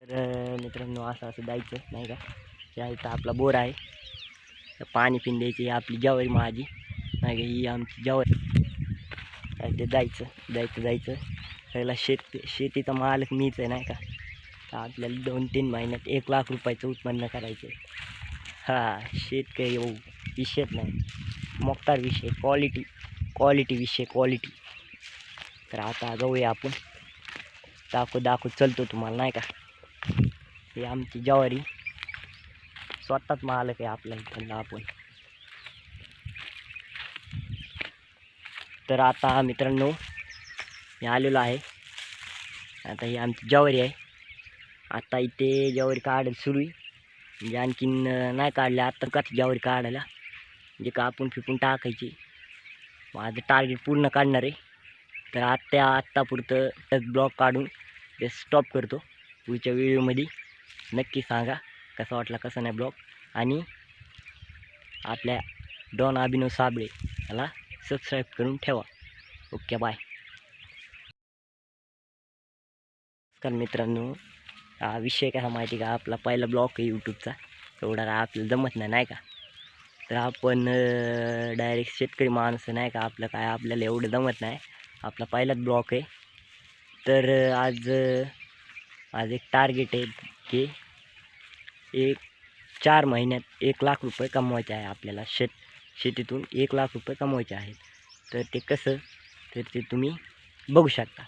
तर मित्रांनो असं असं जायचं नाही का. या इथं आपला बोर आहे, तर पाणी पिऊन द्यायची. ही आपली ज्वारी माझी नाही का, ही आमची ज्वारी. ते जायचं जायचं जायचं पहिला शेतीचा मालक मीच आहे नाही का. तर आपल्याला 2-3 महिन्यात 1,00,000 रुपयाचं उत्पन्न करायचं. हां, शेतकरी येऊ विषयच नाही, मोकार विषय, क्वालिटी विषय, क्वालिटी. तर आता जाऊया आपण, दाखवू चलतो तुम्हाला नाही का. हे आमची ज्वारी, स्वतःच मालक आहे आपल्या इथला आपण. तर आता मित्रांनो मी आलेलो आहे. आता ही आमची ज्वारी आहे. आता इथे ज्वारी काढायला सुरू आहे, म्हणजे आणखीन नाही काढल्या. आत्ता का ज्वारी काढायला म्हणजे कापून फिकून टाकायची. माझं टार्गेट पूर्ण काढणार आहे. तर आत्तापुरतं ब्लॉग काढून ते स्टॉप करतो. पुढच्या व्हिडिओमध्ये नक्की सांगा कसा वाटला कसा नाही ब्लॉग. आणि आपल्या डॉन अभिनव साबळे याला सबस्क्राईब करून ठेवा. Okay bye. तर मित्रांनो हा विषय कसा माहिती का, आपला पहिला ब्लॉग आहे यूट्यूबचा. एवढा काय आपल्याला जमत नाही का. तर आपण डायरेक्ट शेतकरी माणूस नाही का, आपल्याला एवढं जमत नाही. आपला पहिलाच ब्लॉग आहे. तर आज एक टार्गेट आहे की 4 महिन्यात 1,00,000 रुपये कमवायचे आहे आपल्याला. शेतीतून 1,00,000 रुपये कमवायचे आहेत. तर ते कसं, तर ते तुम्ही बघू शकता.